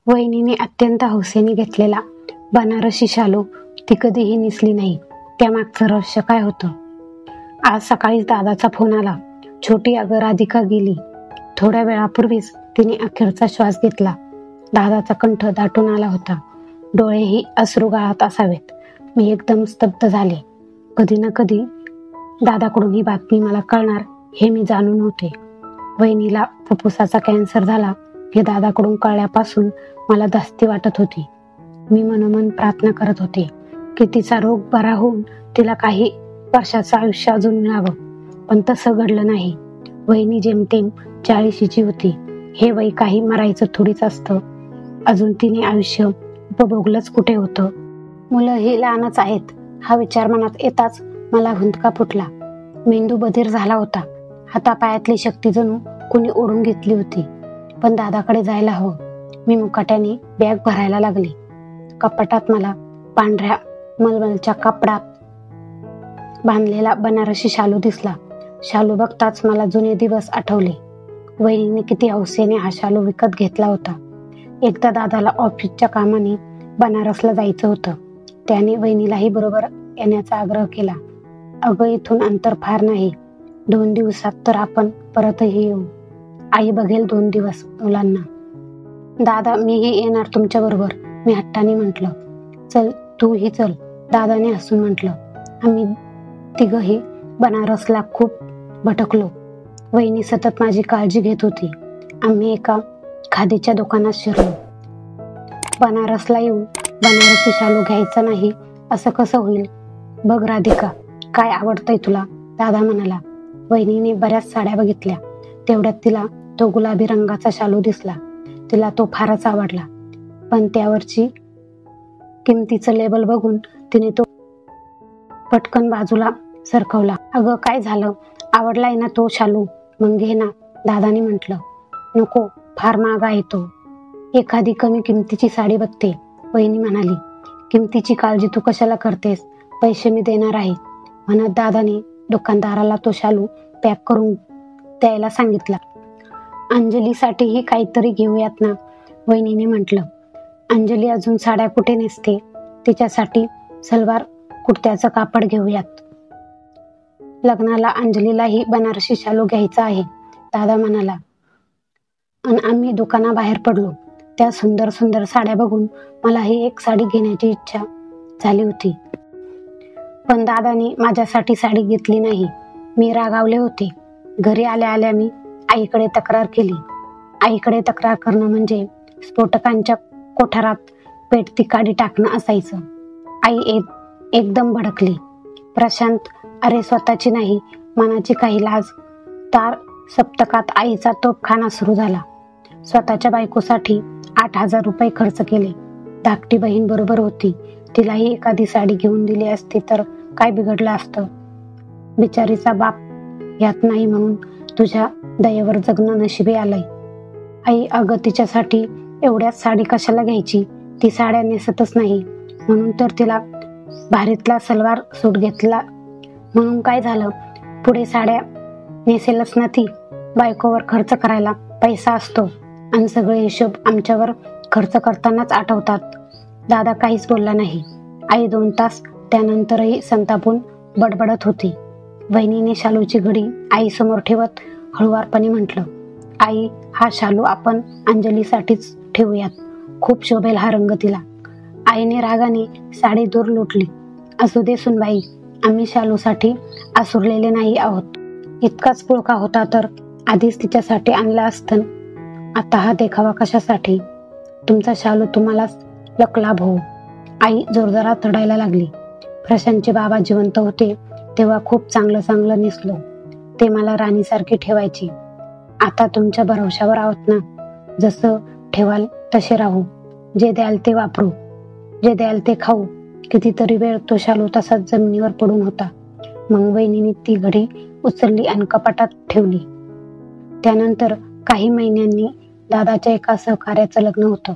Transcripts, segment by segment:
वहिनीने अत्यंत हौसेने घेतलेला बनारसी शालू ती कधीही नेसली नाही. त्यामागचं रहस्य काय होतं? आज सकाळीच दादाचा फोन आला. छोटी अगं राधिका गेली. थोड्या वेळापूर्वीच तिने अखेरचा श्वास घेतला. दादाचा कंठ दाटून आला होता. डोळेही अश्रू गाळत असावेत. मी एकदम स्तब्ध झाले. कधी ना कधी दादाकडून ही बातमी मला कळणार हे मी जाणून होते. वहिनीला फुफ्फुसाचा कॅन्सर झाला हे दादाकडून कळल्यापासून मला धास्ती वाटत होती. मी मनोमन प्रार्थना करत होते की तिचा रोग बरा होऊन तिला काही वर्षाचं आयुष्य अजून मिळावं. पण तसं घडलं नाही. वहिनी जेमतेम 40ची होती. हे वय काही मरायचं थोडीच असतं. अजून तिने आयुष्य उपभोगलंच कुठे होतं. मुलं ही लहानच आहेत हा विचार मनात येताच मला हुंदका फुटला. मेंदू बधीर झाला होता. हातापायातली शक्ती जणू कुणी ओढून घेतली होती. पण दादाकडे जायला हवं. मी मुकाट्याने बॅग भरायला लागली. कपाटात मला पांढऱ्या मलमलच्या कपड्यात बांधलेला बनारसी शालू दिसला. शालू बघताच मला जुने दिवस आठवले. वहिनीने किती हौसेने हा शालू विकत घेतला होता. एकदा दादाला ऑफिसच्या कामाने बनारसला जायचं होतं. त्याने वहिनीलाही बरोबर येण्याचा आग्रह केला. अगं इथून अंतर फार नाही. 2 दिवसात तर आपण परतही येऊ. आई बघेल 2 दिवस मुलांना. दादा मीही येणार तुमच्या बरोबर, मी हट्टाने म्हटलं. चल तूही चल, दादाने हसून म्हटलं. आम्ही तिघही बनारसला खूप भटकलो. वहिनी सतत माझी काळजी घेत होती. आम्ही एका खादीच्या दुकानात शिरलो. बनारसला येऊन बनारसी शालू घ्यायचा नाही असं कसं होईल? बघ राधिका, काय आवडतंय तुला? दादा म्हणाला. वहिनीने बऱ्याच साड्या बघितल्या. तेवढ्यात तिला तो गुलाबी रंगाचा शालू दिसला. तिला तो फारच आवडला. पण त्यावरची किमतीचं लेबल बघून तिने तो पटकन बाजूला सरकवला. अगं काय झालं? आवडलाय ना तो शालू? मग घे ना, दादाने म्हटलं. नको, फार महाग आहे तो. एखादी कमी किमतीची साडी बघते, वहिनी म्हणाली. किमतीची काळजी तू कशाला करतेस? पैसे मी देणार आहे, म्हणत दादाने दुकानदाराला तो शालू पॅक करून द्यायला सांगितला. अंजलीसाठीही काहीतरी घेऊयात ना, वहिनीने म्हटलं. अंजली अजून साड्या कुठे नेसते? तिच्यासाठी सलवार कुर्त्याचं कापड घेऊयात. लग्नाला अंजलीलाही बनारसी शालू घ्यायचा आहे, दादा म्हणाला. आणि आम्ही दुकानाबाहेर पडलो. त्या सुंदर सुंदर साड्या बघून मलाही एक साडी घेण्याची इच्छा झाली होती. पण दादाने माझ्यासाठी साडी घेतली नाही. मी रागावले होते. घरी आल्या आल्या मी आईकडे तक्रार केली. आईकडे तक्रार करणं म्हणजे स्फोटकांच्या कोठारात पेटती काडी टाकणं असायचं. आई एकदम भडकली. प्रशांत, अरे स्वतःची नाही मनाची काही लाज. तार सप्तकात आईचा तोफखाना सुरू झाला. स्वतःच्या बायकोसाठी 8,000 रुपये खर्च केले. धाकटी बहीण बरोबर होती. तिलाही एखादी साडी घेऊन दिली असती तर काय बिघडलं असतं? बिचारीचा बाप यात नाही म्हणून तुझ्या दयेवर जगणं नशिबी आलंय. आई, अगं तिच्यासाठी एवढ्याच साडी कशाला घ्यायची? ती साड्या नेसतच नाही. म्हणून तर तिला भारीतला सलवार सूट घेतला. म्हणून काय झालं? पुढे साड्या नेसेलच ना ती. बायकोवर खर्च करायला पैसा असतो आणि सगळे हिशोब आमच्यावर खर्च करतानाच आठवतात. दादा काहीच बोलला नाही. आई 2 तास त्यानंतरही संतापून बडबडत होती. वहिनीने शालूची घडी आईसमोर ठेवत हळुवारपणे म्हटलं. आई, हा शालू आपण अंजलीसाठीच ठेवूयात. खूप शोभेल हा रंग तिला. आईने रागाने साडी दूर लोटली. असू दे सुनबाई, आम्ही शालूसाठी आसुरलेले नाही आहोत. इतकाच पुळका होता तर आधीच तिच्यासाठी आणला असतं. आता हा देखावा कशासाठी? तुमचा शालू तुम्हालाच लकलाभ हो. आई जोरजोरात रडायला लागली. प्रशांतचे बाबा जिवंत होते तेव्हा खूप चांगलं नेसलो. ते मला राणीसारखी ठेवायची. आता तुमच्या भरवशावर आहोत ना. जसं ठेवाल तसे राहू. जे द्याल ते वापरू, जे द्याल ते खाऊ. कितीतरी वेळ तो शालू तसाच जमिनीवर पडून होता. मग वहिनीने ती घडी उचलली आणि कपाटात ठेवली. त्यानंतर काही महिन्यांनी दादाच्या एका सहकार्याचं लग्न होतं.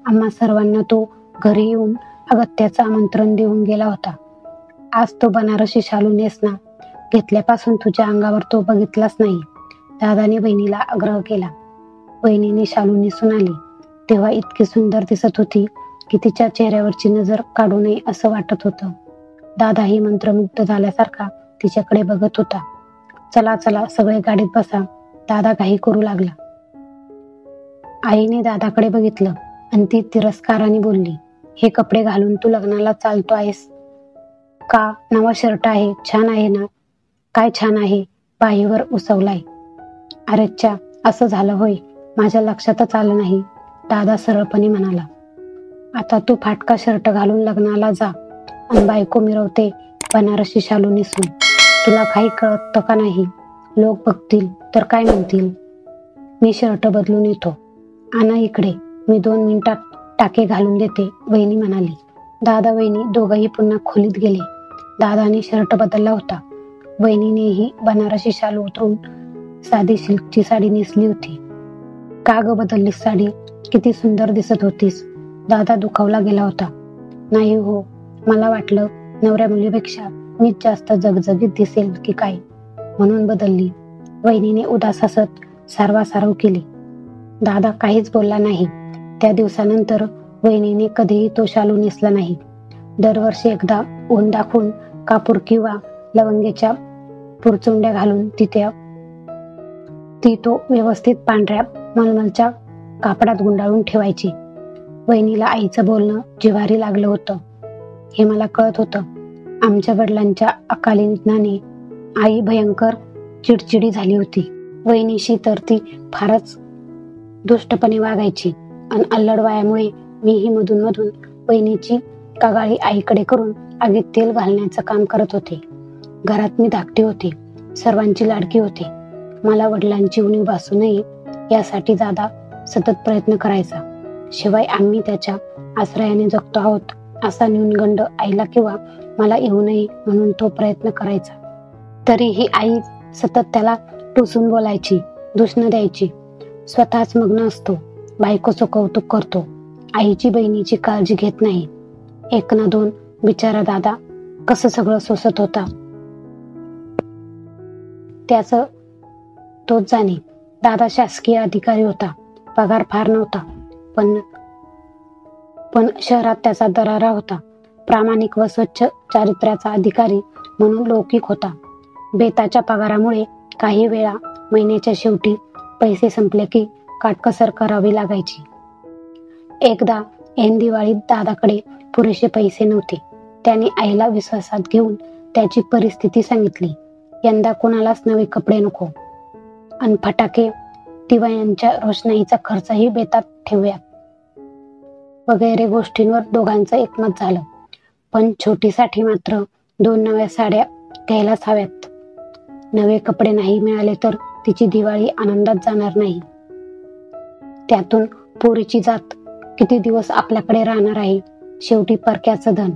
आम्हा सर्वांना तो घरी येऊन अगत्याचं आमंत्रण देऊन गेला होता. आज तो बनारसी शालू नेसना. घेतल्यापासून तुझ्या अंगावर तो बघितलाच नाही, दादाने बहिणीला आग्रह केला. वहिनीने शालू नेसून आली. तेव्हा इतकी सुंदर दिसत होती की तिच्या चेहऱ्यावरची नजर काढू नये असं वाटत होतं. दादाही मंत्रमुग्ध झाल्यासारखा तिच्याकडे बघत होता. चला चला सगळे गाडीत बसा, दादा घाई करू लागला. आईने दादाकडे बघितलं आणि ती तिरस्काराने बोलली, हे कपडे घालून तू लग्नाला चालतो आहेस का? नवा शर्ट आहे, छान आहे ना? काय छान आहे, बाहीवर उसवलाय. अरेच्चा, असं झालं होय, माझ्या लक्षातच आलं नाही, दादा सरळपणे म्हणाला. आता तू फाटका शर्ट घालून लग्नाला जा आणि बायको मिरवते बनारसी शालू नेसून. तुला काही कळत का नाही? लोक बघतील तर काय म्हणतील? मी शर्ट बदलून येतो, आणा इकडे, मी 2 मिनिटात टाके घालून देते, वहिनी म्हणाली. दादा वहिनी दोघंही पुन्हा खोलीत गेले. दादाने शर्ट बदलला होता. वहिनीनेही बनारसी शालू उतरून साधी सिल्कची साडी नेसली होती. का ग बदललीस साडी? किती सुंदर दिसत होतीस. दादा दुखावला गेला होता. नाही हो, मला वाटलं नवऱ्या मुलीपेक्षा मीच जास्त जगजगीत दिसेल की काय, म्हणून बदलली. वहिनीने उदास हसत सारवासारव केली. दादा काहीच बोलला नाही. त्या दिवसानंतर वहिनीने कधीही तो शालू नेसला नाही. दरवर्षी एकदा ऊन दाखवून कापूर किंवा लवंगेच्या पुरचुंड्या घालून ती तो व्यवस्थित पांढऱ्या मलमलच्या कापडात गुंडाळून ठेवायची. वहिनीला आईचं बोलणं जिव्हारी लागलं होतं, हे मला कळत होतं. आमच्या वडिलांच्या अकाली निधनाने आई भयंकर चिडचिडी झाली होती. वहिनीशी तर ती फारच दुष्टपणे वागायची आणि अल्लडवायामुळे मीही मधून मधून वहिनीची कागाळी आईकडे करून आगीत तेल घालण्याचं काम करत होते. घरात मी धाकटी होते, सर्वांची लाडकी होते. मला वडिलांची उणीव भासू नये यासाठी दादा सतत प्रयत्न करायचा. शिवाय आम्ही त्याच्या आश्रयाने जगतो आहोत असा न्यूनगंड आईला किंवा मला येऊ नये म्हणून तो प्रयत्न करायचा. तरीही आई सतत त्याला टोचून बोलायची, दूषणं द्यायची. स्वतःच मग्न असतो, बायकोचं कौतुक करतो, आईची बहिणीची काळजी घेत नाही. 1 ना 2 बिचारा दादा कसं सगळं सोसत होता त्याचं तोच जाणे. दादा शासकीय अधिकारी होता, पगार फार नव्हता, पण शहरात त्याचा दरारा होता. प्रामाणिक व स्वच्छ चारित्र्याचा अधिकारी म्हणून लौकिक होता. बेताच्या पगारामुळे काही वेळा महिन्याच्या शेवटी पैसे संपले की काटकसर करावी लागायची. एकदा ऐन दिवाळीत दादाकडे पुरेसे पैसे नव्हते. त्याने आईला विश्वासात घेऊन त्याची परिस्थिती सांगितली. यंदा कोणालाच नवे कपडे नको आणि फटाके दिवाळीच्या रोषणाईचा खर्चही बेतात ठेवूया वगैरे गोष्टींवर दोघांचं एकमत झालं. पण छोटीसाठी मात्र 2 नव्या साड्या घ्यायलाच हव्यात. नवे कपडे नाही मिळाले तर तिची दिवाळी आनंदात जाणार नाही. त्यातून पोरीची जात किती दिवस आपल्याकडे राहणार आहे. शेवटी परक्याचं धन.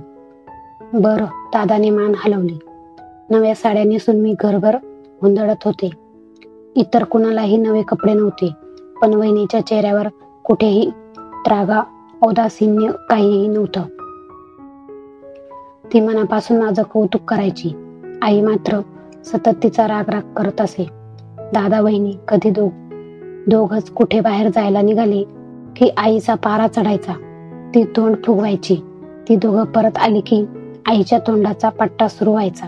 बरं, दादाने मान हलवली. नव्या साड्या नेसून मी घरभर हुंदडत होते. इतर कुणालाही नवे कपडे नव्हते, पण वहिनीच्या चेहऱ्यावर कुठेही त्रागा औदासीन्य काहीही नव्हतं. ती मनापासून माझं कौतुक करायची. आई मात्र सतत तिचा राग करत असे. दादा वहिनी कधी दोघच कुठे बाहेर जायला निघाले की आईचा पारा चढायचा. ती तोंड फुगवायची. ती दोघं परत आली की आईच्या तोंडाचा पट्टा सुरू व्हायचा.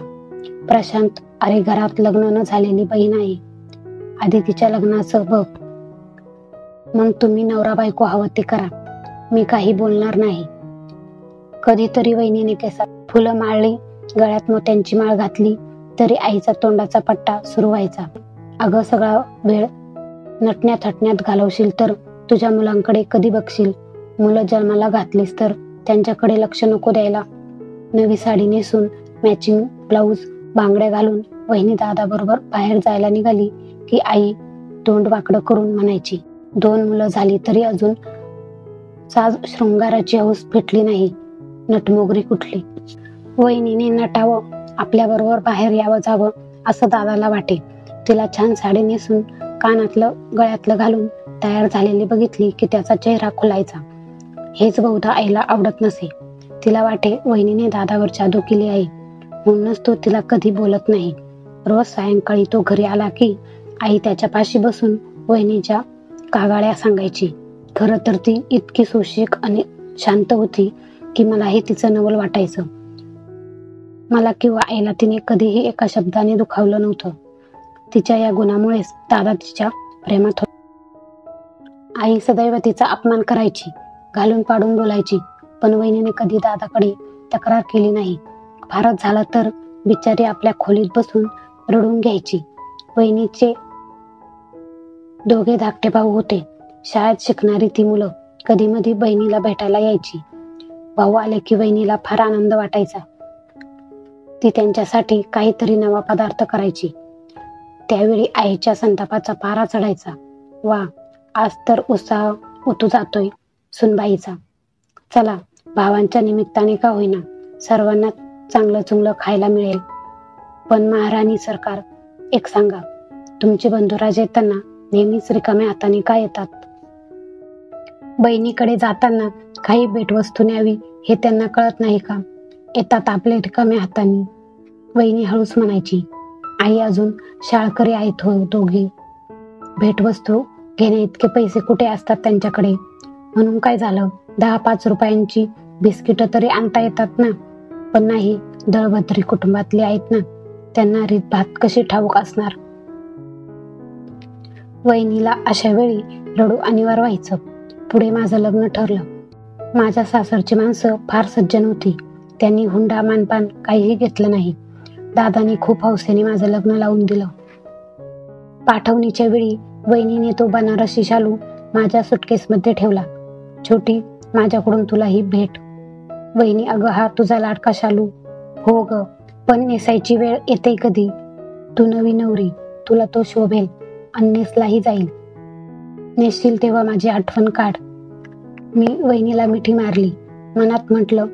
प्रशांत, अरे घरात लग्न न झालेली बहीण आहे, आधी तिच्या लग्नाचं बघ, मग तुम्ही नवरा बायको हवं ते करा, मी काही बोलणार नाही. कधीतरी वहिनीने केसात फुलं माळली, गळ्यात मोत्यांची माळ घातली तरी आईचा तोंडाचा पट्टा सुरू व्हायचा. अगं सगळा वेळ नटण्या थटण्यात घालवशील तर तुझ्या मुलांकडे कधी बघशील? मुलं जन्माला घातलीस तर त्यांच्याकडे लक्ष नको द्यायला. नवी साडी नेसून मॅचिंग ब्लाऊज बांगड्या घालून वहिनी दादा बरोबर बाहेर जायला निघाली की आई तोंड वाकडं करून म्हणायची, 2 मुलं झाली तरी अजून साज शृंगाराची हौस पेटली नाही, नटमोगरी कुठली. वहिनीने नटावं, आपल्या बरोबर बाहेर यावं जावं असं दादाला वाटे. तिला छान साडी नेसून कानातलं गळ्यातलं घालून तयार झालेली बघितली की त्याचा चेहरा खुलायचा. हेच बहुधा आईला आवडत नसे. तिला वाटे वहिनीने दादावर जादू केली आहे, म्हणूनच तो तिला कधी बोलत नाही. रोज सायंकाळी तो घरी आला की आई त्याच्या पाशी बसून वहिनीच्या कागाळ्या सांगायची. खरं तर ती इतकी सुशिक आणि शांत होती की मलाही तिचं नवल वाटायचं. मला किंवा आईला तिने कधीही एका शब्दाने दुखावलं नव्हतं. तिच्या या गुणामुळेच दादा तिच्या प्रेमात होता. आई सदैव तिचा अपमान करायची, घालून पाडून बोलायची, पण वहिनीने कधी दादाकडे तक्रार केली नाही. फारच झालं तर बिचारी आपल्या खोलीत बसून रडून घ्यायची. वहिनीचे दोघे धाकटे भाऊ होते. शाळेत शिकणारी ती मुलं कधी मधी बहिणीला भेटायला यायची. भाऊ आले की वहिनीला फार आनंद वाटायचा. ती त्यांच्यासाठी काहीतरी नवा पदार्थ करायची. त्यावेळी आईच्या संतापाचा पारा चढायचा. वा, आज तर उत्साह उतू जातोय सुनबाईचा. चला, भावांच्या निमित्ताने का होईना सर्वांना चांगलं चुंगलं खायला मिळेल. पण महाराणी सरकार, एक सांगा, तुमचे बंधुराज येताना नेहमीच रिकाम्या हाताने का येतात? बहिणीकडे जाताना काही भेटवस्तू न्यावी हे त्यांना कळत नाही का? येतात आपले रिकाम्या हाताने. वहिनी हळूच म्हणायची. आई अजून शाळकरी आहेत हो दोघे. भेटवस्तू घेण्या इतके पैसे कुठे असतात त्यांच्याकडे. म्हणून काय झालं, 10-5 रुपयांची बिस्किटं तरी आणता येतात ना. पण नाही, दळभद्री कुटुंबातले आहेत ना, त्यांना रीतभात कशी ठाऊक असणार. वहिनीला अशा वेळी रडू अनिवार्य व्हायचं. पुढे माझं लग्न ठरलं. माझ्या सासरची माणसं फार सज्जन होती. त्यांनी हुंडा मानपान काहीही घेतलं नाही. दादाने खूप हौसेने माझं लग्न लावून दिलं. पाठवणीच्या वेळी वहिनीने तो बनारसी शालू माझ्या सुटकेसमध्ये ठेवला. छोटी, माझ्याकडून तुला ही भेट. वहिनी, अगं हा तुझा लाडका शालू. हो ग, पण नेसायची वेळ येते कधी? तू नवी नवरी, तुला तो शोभेल आणि नेसलाही जाईल. नेसशील तेव्हा माझी आठवण काढ. मी वहिनीला मिठी मारली. मनात म्हटलं,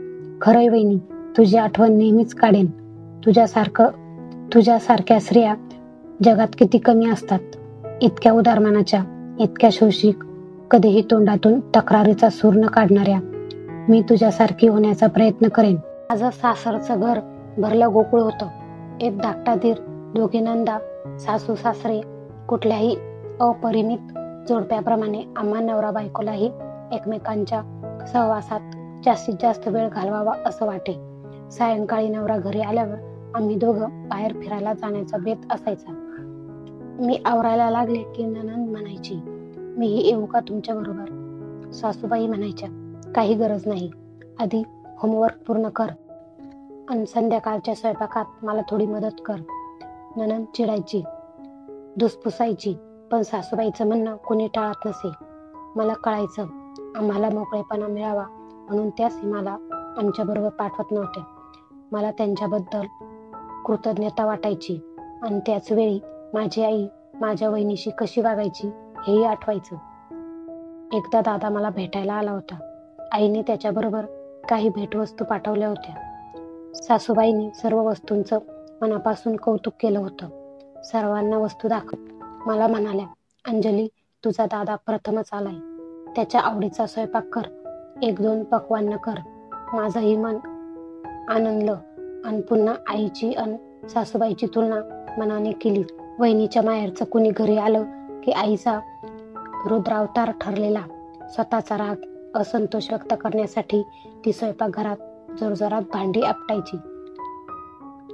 खरंय वहिनी, तुझी आठवण नेहमीच काढेन. तुझ्यासारख्या स्त्रिया जगात किती कमी असतात. इतक्या उदार मनाच्या, इतक्या शोषिक, कधीही तोंडातून तक्रारीचा सूर न काढणाऱ्या. मी तुझ्यासारखी होण्याचा प्रयत्न करेन. माझं सासरचं घर भरलं गोकुळ होतं. एक धाकटा दीर, दोघे नंदा, सासू सासरे. कुठल्याही अपरिमित जोडप्याप्रमाणे आम्हा नवरा बायकोलाही एकमेकांच्या सहवासात जास्तीत जास्त वेळ घालवावा असं वाटे. सायंकाळी नवरा घरी आल्यावर आम्ही दोघं बाहेर फिरायला जाण्याचा बेत असायचा. मी आवरायला लागले की नणंद म्हणायची, मीही येऊ का तुमच्या बरोबर? सासूबाई म्हणायच्या, काही गरज नाही, आधी होमवर्क पूर्ण कर आणि संध्याकाळच्या स्वयंपाकात मला थोडी मदत कर. नणंद चिडायची, धुसफुसायची, पण सासूबाईचं म्हणणं कोणी टाळत नसे. मला कळायचं आम्हाला मोकळेपणा मिळावा म्हणून त्या सीमाला आमच्याबरोबर पाठवत नव्हत्या. मला त्यांच्याबद्दल कृतज्ञता वाटायची आणि त्याच वेळी माझी आई माझ्या वहिनीशी कशी वागायची हेही आठवायचं. एकदा दादा मला भेटायला आला होता. आईने त्याच्याबरोबर काही भेटवस्तू पाठवल्या होत्या. सासूबाईंनी सर्व वस्तूंचं मनापासून कौतुक केलं होतं. सर्वांना वस्तू दाखवत मला म्हणाल्या, अंजली, तुझा दादा प्रथमच आलाय. त्याच्या आवडीचा स्वयंपाक कर, 1-2 पक्वान्न कर. माझंही मन आनंदलं आणि पुन्हा आईची आणि सासूबाईची तुलना मनाने केली. वहिनीच्या माहेरचं कुणी घरी आलं की आईचा रुद्रावतार ठरलेला स्वतःचा राग, असंतोष व्यक्त करण्यासाठी ती स्वयंपाकघरात जोरजोरात भांडी आपटायची.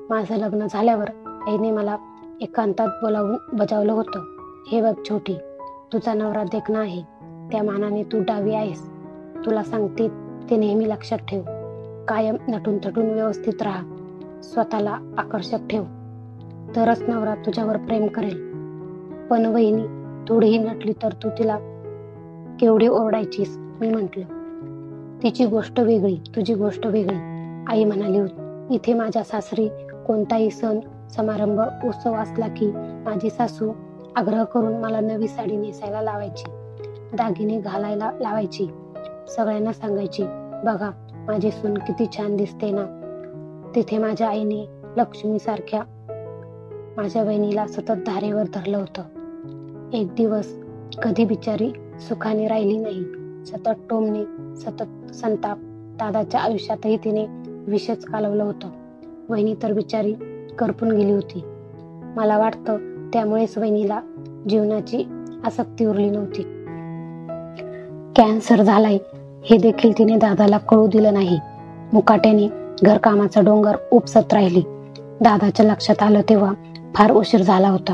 माझं लग्न झाल्यावर आईने मला एकांतात बोलावून बजावलं होतं. हे बघ छोटी, तुझा नवरा देखणा आहे, त्या मानाने तू डावी आहेस. तुला सांगते ते नेहमी लक्षात ठेव. कायम नटून थटून व्यवस्थित राहा. स्वतःला आकर्षक ठेव, तरच नवरा तुझ्यावर प्रेम करेल. पण वहिनी थोडीही नटली तर तू तिला केवढी ओरडायचीस. मी म्हटलं, तिची गोष्ट वेगळी, तुझी गोष्ट वेगळी. आई म्हणाली होती, इथे माझ्या सासरी कोणताही सण समारंभ उत्सव असला की माझी सासू आग्रह करून मला नवी साडी नेसायला लावायची, दागिने घालायला लावायची. सगळ्यांना सांगायची, बघा माझी सून किती छान दिसते ना. तिथे माझ्या आईने लक्ष्मीसारख्या माझ्या बहिणीला सतत धारेवर धरलं होतं. एक दिवस कधी बिचारी सुखाने राहिली नाही. सतत टोमणे, सतत संताप. दादाच्या आयुष्यातही तिने विषच कालवलं होतं. वहिनी तर बिचारी करपून गेली होती. मला वाटतं त्यामुळेच वहिनीला जीवनाची आसक्ती उरली नव्हती. कॅन्सर झालाय हे देखील तिने दादाला कळू दिलं नाही. मुकाट्याने घरकामाचा डोंगर उपसत राहिली. दादाच्या लक्षात आलं तेव्हा फार उशीर झाला होता.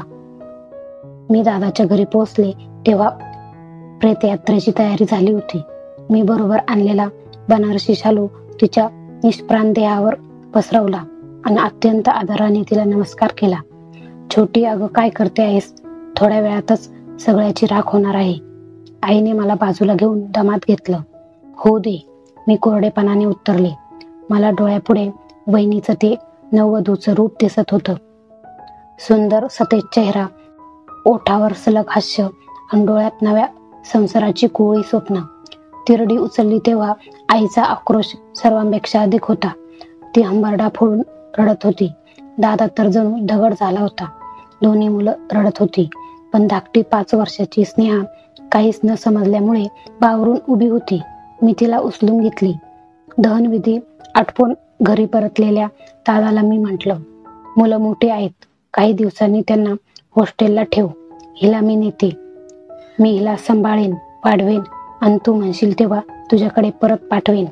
मी दादाच्या घरी पोहोचले तेव्हा प्रेतयात्रेची तयारी झाली होती. मी बरोबर आणलेला बनारसी शालू तिच्या निष्प्राण देहावर पसरवला आणि अत्यंत आदराने तिला नमस्कार केला. छोटी, अगं काय करते आहेस? थोड्या वेळातच सगळ्याची राख होणार आहे. आईने मला बाजूला घेऊन दमात घेतलं. हो दे, मी कोरडेपणाने उत्तरले. मला डोळ्यापुढे वहिनीचं ते नववधूचं रूप दिसत होतं. सुंदर सतेज चेहरा, ओठावर सलग हास्य आणि डोळ्यात नव्या संसाराची कोवळी स्वप्न. तिरडी उचलली तेव्हा आईचा आक्रोश सर्वांपेक्षा अधिक होता. ती हंबरडा फोडून रडत होती. दादा तर जणू दगड झाला होता. दोन्ही मुलं रडत होती, पण धाकटी 5 वर्षाची स्नेहा काहीच न समजल्यामुळे बावरून उभी होती. मी तिला उचलून घेतली. दहनविधी आटपून घरी परतलेल्या दादाला मी म्हटलं, मुलं मोठी आहेत, काही दिवसांनी त्यांना हॉस्टेलला ठेव. हिला मी नेते. मी हिला सांभाळेन, वाढवेन आणि तू म्हणशील तेव्हा तुझ्याकडे परत पाठवेन.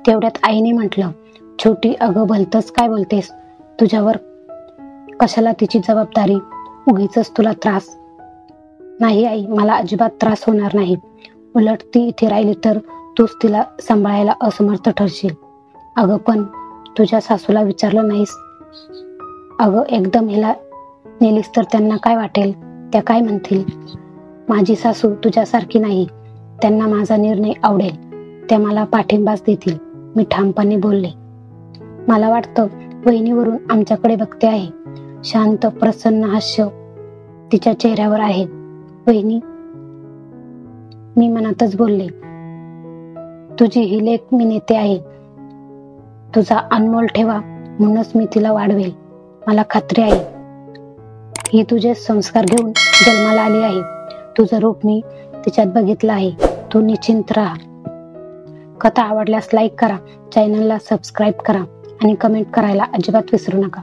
तेवढ्यात आईने म्हटलं, छोटी, अगं भलतंच काय बोलतेस? तुझ्यावर कशाला तिची जबाबदारी? उगीच तुला त्रास. नाही आई, मला अजिबात त्रास होणार नाही. उलट ती इथे राहिली तर तूच तिला सांभाळायला असमर्थ ठरशील. अगं पण तुझ्या सासूला विचारलं नाहीस? अगं एकदम हिला नेलीस तर त्यांना काय वाटेल? त्या काय म्हणतील? माझी सासू तुझ्यासारखी नाही. त्यांना माझा निर्णय आवडेल. त्या मला पाठिंबाच देतील, मी ठामपणे बोलले. मला वाटतं वहिनीवरून आमच्याकडे बघते आहे. शांत प्रसन्न हास्य तिच्या चेहऱ्यावर आहे. वहिनी, मी मनातच बोलले, तुझी ही लेक मी नेते आहे. तुझा अनमोल ठेवा म्हणूनच मी तिला वाढवेल. मला खात्री आहे ही तुझे संस्कार घेऊन जन्माला आली आहे. तुझं रूप मी तिच्यात बघितलं आहे. तू निश्चिंत राहा. कथा आवडल्यास लाईक करा, चॅनलला सबस्क्राईब करा आणि कमेंट करायला अजिबात विसरू नका.